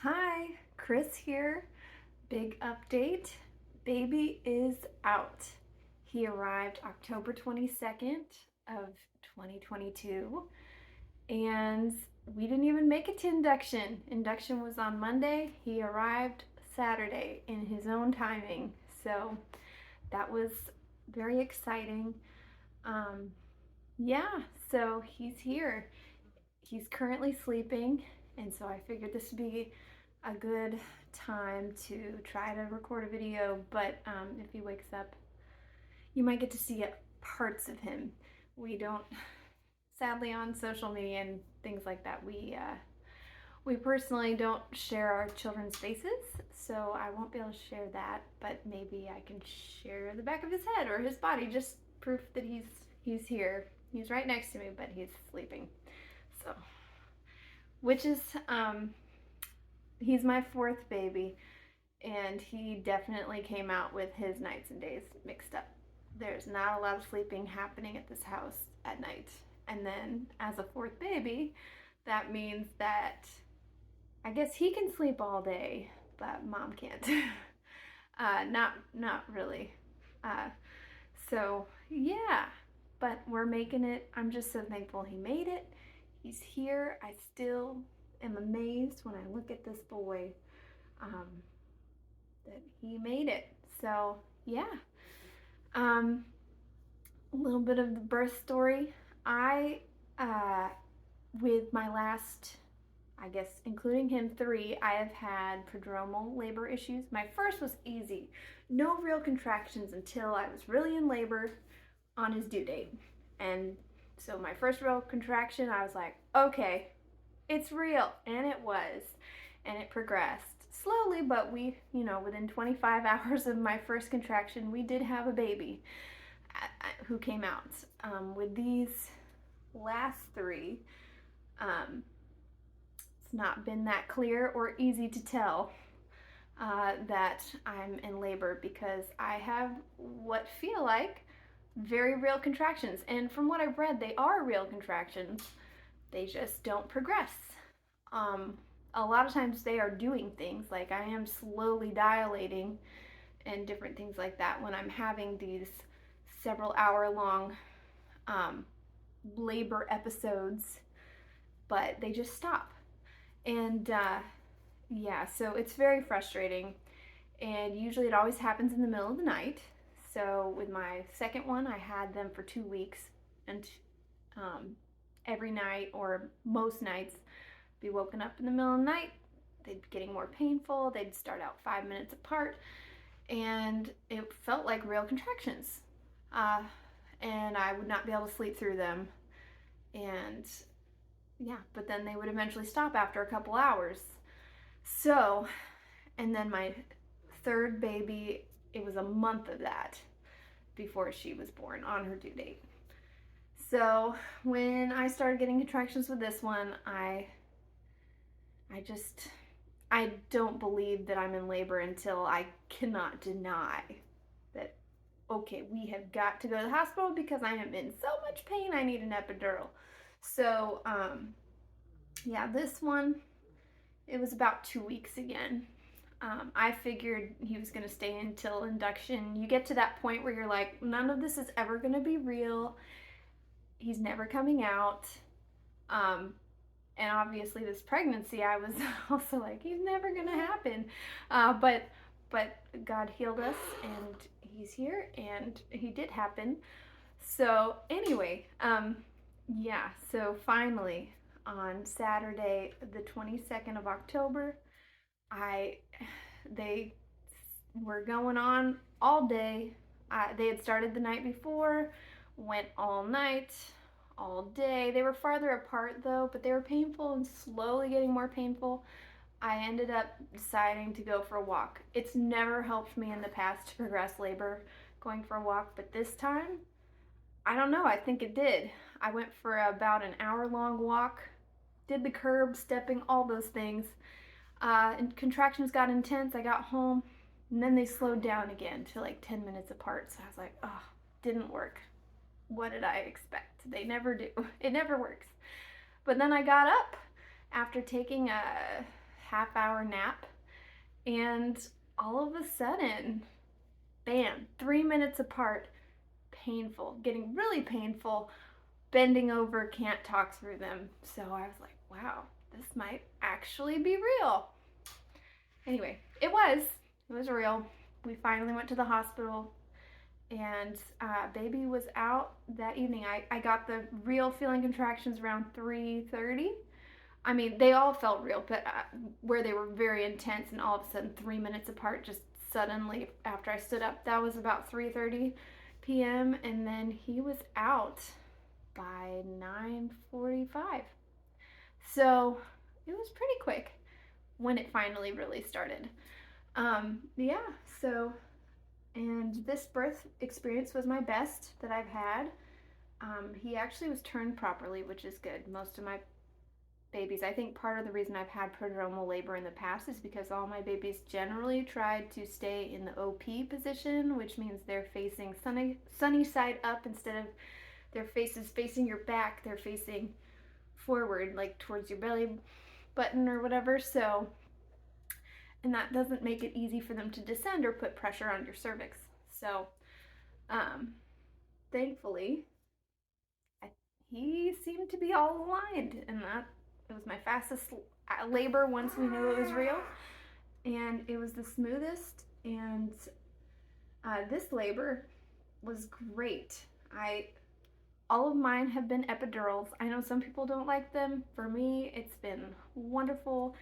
Hi, Chris here. Big update. Baby is out. He arrived October 22nd of 2022 and we didn't even make it to induction. Induction was on Monday. He arrived Saturday in his own timing. So that was very exciting. Um, yeah, so he's here. He's currently sleeping, and so I figured this would be a good time to try to record a video, but if he wakes up, you might get to see parts of him. We don't, sadly, on social media and things like that, we personally don't share our children's faces, so I won't be able to share that, but maybe I can share the back of his head or his body, just proof that he's here. He's right next to me, but he's sleeping. So, which is, he's my fourth baby, and he definitely came out with his nights and days mixed up. There's not a lot of sleeping happening at this house at night. And then as a fourth baby, that means that I guess he can sleep all day, but mom can't. Not really. Uh, so yeah, but we're making it. I'm just so thankful he made it. He's here. I still am amazed when I look at this boy um, that he made it. So yeah, a little bit of the birth story. I with my last, I guess including him, 3, I have had prodromal labor issues. My first was easy, no real contractions until I was really in labor on his due date. And so my first real contraction, I was like, okay, it's real. And it was. And it progressed slowly, but we, within 25 hours of my first contraction, we did have a baby who came out. With these last 3, it's not been that clear or easy to tell that I'm in labor, because I have what feel like very real contractions. And from what I've read, they are real contractions. They just don't progress. A lot of times they are doing things, like I am slowly dilating and different things like that when I'm having these several hour long labor episodes, but they just stop. And yeah, so it's very frustrating. And usually it always happens in the middle of the night. So with my second one, I had them for 2 weeks, and every night or most nights, be woken up in the middle of the night. They'd be getting more painful. They'd start out 5 minutes apart, and it felt like real contractions. And I would not be able to sleep through them. And yeah, but then they would eventually stop after a couple hours. So, and then my third baby, it was a month of that before she was born on her due date. So when I started getting contractions with this one, I don't believe that I'm in labor until I cannot deny that, okay, we have got to go to the hospital because I am in so much pain, I need an epidural. So, yeah, this one, it was about 2 weeks again. I figured he was going to stay until induction. You get to that point where you're like, none of this is ever going to be real. He's never coming out. And obviously this pregnancy, I was also like, he's never going to happen. But God healed us, and he's here, and he did happen. So anyway, yeah, so finally on Saturday, the 22nd of October, they were going on all day. They had started the night before, went all night, all day. They were farther apart though, but they were painful and slowly getting more painful. I ended up deciding to go for a walk. It's never helped me in the past to progress labor going for a walk, but this time, I don't know, I think it did. I went for about an hour-long walk, did the curb, stepping, all those things. And contractions got intense. I got home, and then they slowed down again to like 10 minutes apart. So I was like, oh, didn't work. What did I expect? They never do. It never works. But then I got up after taking a half-hour nap, and all of a sudden, bam, 3 minutes apart, painful, getting really painful, bending over, can't talk through them. So I was like, wow, this might actually be real. Anyway, it was real. We finally went to the hospital, and baby was out that evening. I got the real feeling contractions around 3:30. I mean, they all felt real, but where they were very intense and all of a sudden 3 minutes apart, just suddenly after I stood up, that was about 3:30 p.m. And then he was out by 9:45. So it was pretty quick when it finally really started. Yeah, so, and this birth experience was my best that I've had. He actually was turned properly, which is good. Most of my babies, I think part of the reason I've had prodromal labor in the past is because all my babies generally tried to stay in the OP position, which means they're facing sunny side up instead of their faces facing your back. They're facing forward, like towards your belly button or whatever. So, and that doesn't make it easy for them to descend or put pressure on your cervix. So, thankfully, he seemed to be all aligned, and that it was my fastest labor once we knew it was real, and it was the smoothest. And this labor was great. All of mine have been epidurals. I know some people don't like them. For me, it's been wonderful.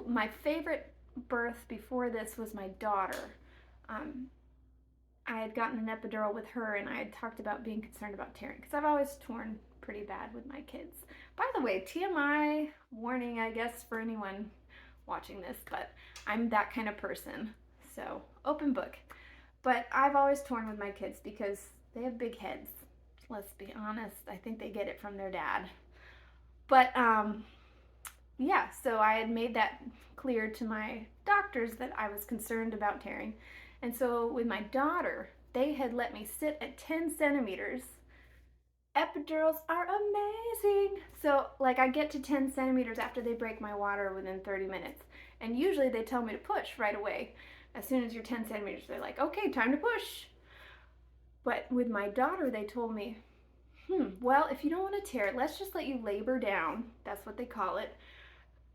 My favorite birth before this was my daughter. I had gotten an epidural with her, and I had talked about being concerned about tearing because I've always torn pretty bad with my kids. By the way, TMI warning, I guess, for anyone watching this, but I'm that kind of person. So, open book. But I've always torn with my kids because they have big heads. Let's be honest. I think they get it from their dad. But, yeah, so I had made that clear to my doctors that I was concerned about tearing. And so with my daughter, they had let me sit at 10 centimeters. Epidurals are amazing. So like I get to 10 centimeters after they break my water within 30 minutes. And usually they tell me to push right away. As soon as you're 10 centimeters, they're like, okay, time to push. But with my daughter, they told me, well, if you don't want to tear it, let's just let you labor down. That's what they call it.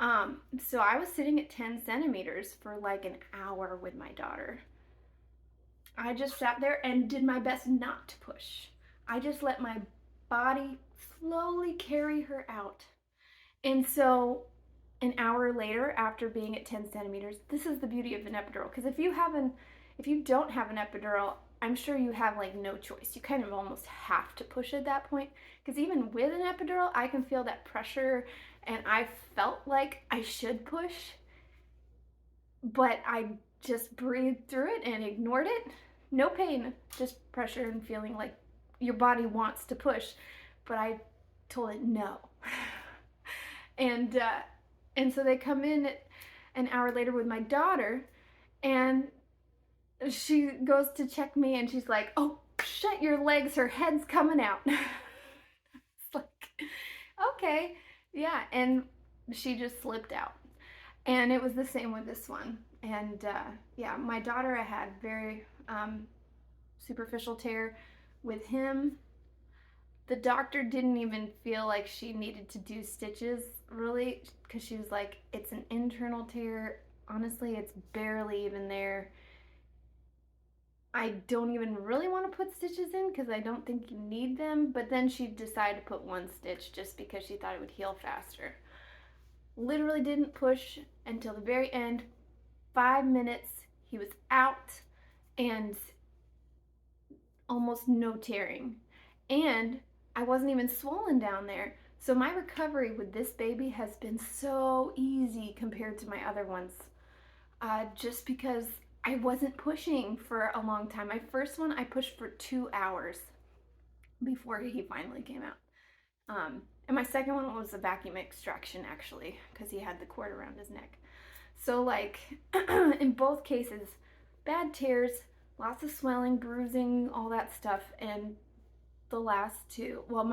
So I was sitting at 10 centimeters for like an hour with my daughter. I just sat there and did my best not to push. I just let my body slowly carry her out. And so an hour later, after being at 10 centimeters, this is the beauty of an epidural. Because if you don't have an epidural, I'm sure you have like no choice. You kind of almost have to push at that point. Because even with an epidural, I can feel that pressure, and I felt like I should push, but I just breathed through it and ignored it. No pain, just pressure and feeling like your body wants to push, but I told it no. And so they come in an hour later with my daughter, and she goes to check me, and she's like, oh, shut your legs, her head's coming out. It's like, okay, yeah, and she just slipped out. And it was the same with this one. And yeah, my daughter, I had very superficial tear. With him, the doctor didn't even feel like she needed to do stitches, really, because she was like, it's an internal tear. Honestly, it's barely even there. I don't even really want to put stitches in because I don't think you need them, but then she decided to put one stitch just because she thought it would heal faster. Literally didn't push until the very end. 5 minutes, he was out, and almost no tearing. And I wasn't even swollen down there. So my recovery with this baby has been so easy compared to my other ones. Just because I wasn't pushing for a long time. My first one, I pushed for 2 hours before he finally came out. And my second one was a vacuum extraction, actually, because he had the cord around his neck. So like, in both cases, bad tears, lots of swelling, bruising, all that stuff. And the last two, well,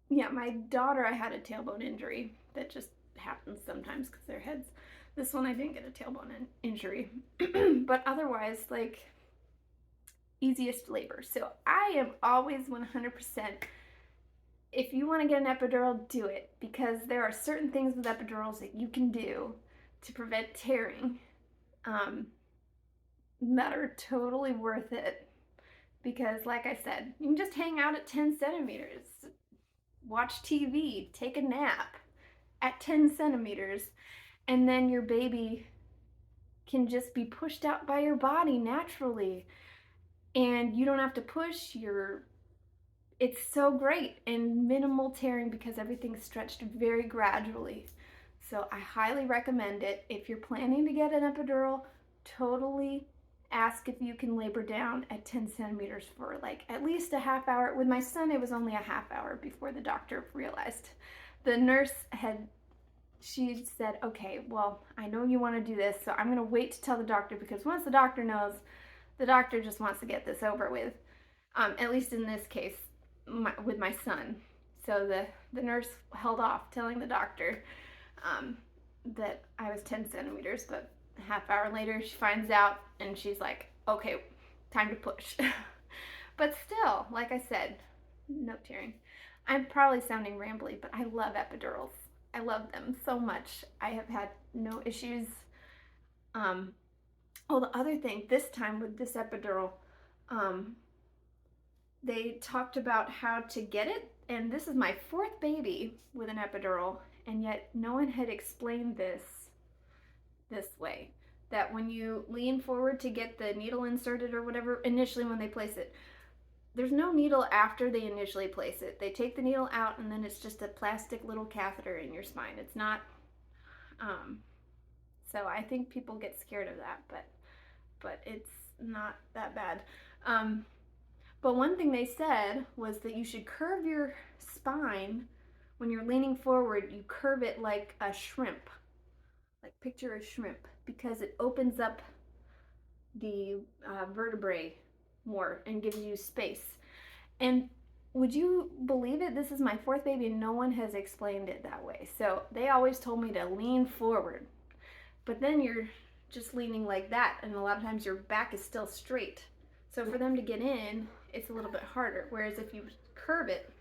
Yeah, my daughter, I had a tailbone injury that just happens sometimes because their heads. This one I didn't get a tailbone injury, but otherwise, like, easiest labor. So I am always 100%. If you want to get an epidural, do it, because there are certain things with epidurals that you can do to prevent tearing that are totally worth it. Because, like I said, you can just hang out at 10 centimeters, watch TV, take a nap at 10 centimeters, and then your baby can just be pushed out by your body naturally. And you don't have to push. It's so great, and minimal tearing because everything's stretched very gradually. So I highly recommend it. If you're planning to get an epidural, totally ask if you can labor down at 10 centimeters for like at least a half hour. With my son, it was only a half hour before the doctor realized. The nurse she said, okay, well, I know you want to do this, so I'm going to wait to tell the doctor, because once the doctor knows, the doctor just wants to get this over with. At least in this case, with my son. So the nurse held off telling the doctor that I was 10 centimeters, but a half hour later she finds out and she's like, okay, time to push. But still, like I said, no tearing. I'm probably sounding rambly, but I love epidurals. I love them so much. I have had no issues. Oh, the other thing, this time with this epidural, they talked about how to get it, and this is my 4th baby with an epidural, and yet no one had explained this way. That when you lean forward to get the needle inserted or whatever, initially when they place it, there's no needle after they initially place it. They take the needle out and then it's just a plastic little catheter in your spine. It's not, so I think people get scared of that, but it's not that bad. But one thing they said was that you should curve your spine when you're leaning forward. You curve it like a shrimp, like picture a shrimp, because it opens up the vertebrae more and gives you space. And would you believe it? This is my 4th baby and no one has explained it that way. So they always told me to lean forward, but then you're just leaning like that, and a lot of times your back is still straight. So for them to get in, it's a little bit harder. Whereas if you curve it,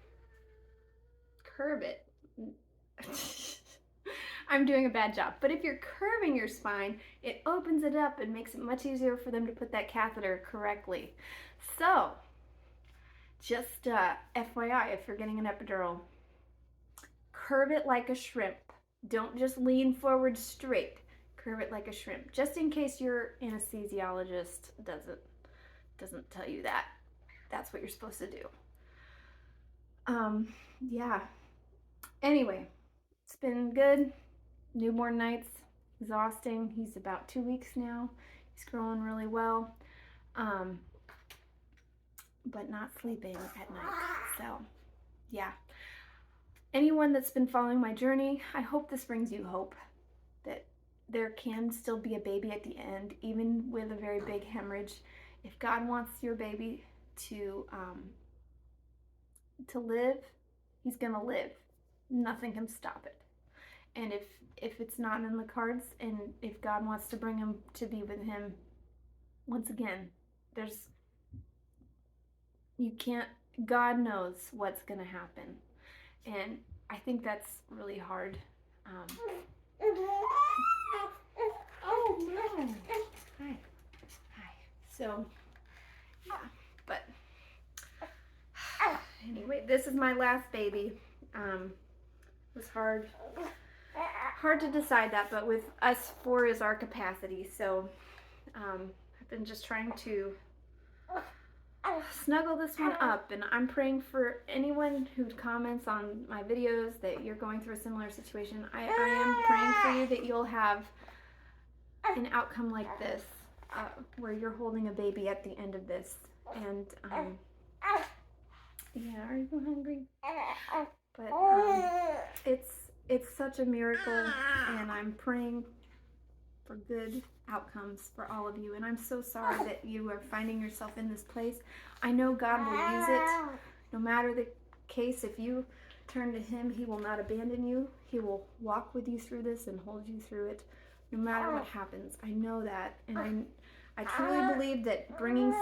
I'm doing a bad job. But if you're curving your spine, it opens it up and makes it much easier for them to put that catheter correctly. So just FYI, if you're getting an epidural, curve it like a shrimp. Don't just lean forward straight. Curve it like a shrimp, just in case your anesthesiologist doesn't tell you that. That's what you're supposed to do. Yeah. Anyway, it's been good. Newborn nights, exhausting. He's about 2 weeks now. He's growing really well. But not sleeping at night. So, yeah. Anyone that's been following my journey, I hope this brings you hope that there can still be a baby at the end, even with a very big hemorrhage. If God wants your baby to live, he's gonna live. Nothing can stop it. And if it's not in the cards, and if God wants to bring him to be with him, once again, God knows what's gonna happen. And I think that's really hard. Oh no. Hi. So, yeah, but anyway, this is my last baby. It was hard to decide that, but with us 4 is our capacity. So, I've been just trying to snuggle this one up, and I'm praying for anyone who comments on my videos that you're going through a similar situation. I am praying for you that you'll have an outcome like this, where you're holding a baby at the end of this. And yeah, are you hungry? But it's such a miracle, and I'm praying for good outcomes for all of you. And I'm so sorry that you are finding yourself in this place. I know God will use it, no matter the case. If you turn to Him. He will not abandon you. He will walk with you through this and hold you through it, no matter what happens. I know that, and I truly believe that bringing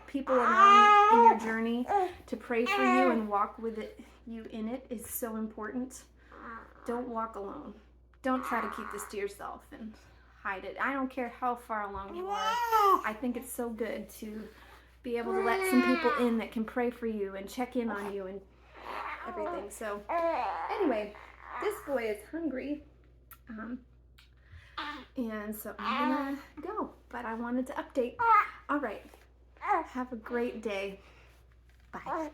people along in your journey to pray for you and walk with you in it is so important. Don't walk alone. Don't try to keep this to yourself and hide it. I don't care how far along you are. I think it's so good to be able to let some people in that can pray for you and check in on you and everything. So anyway, this boy is hungry. And so I'm gonna go, but I wanted to update. All right, have a great day. Bye.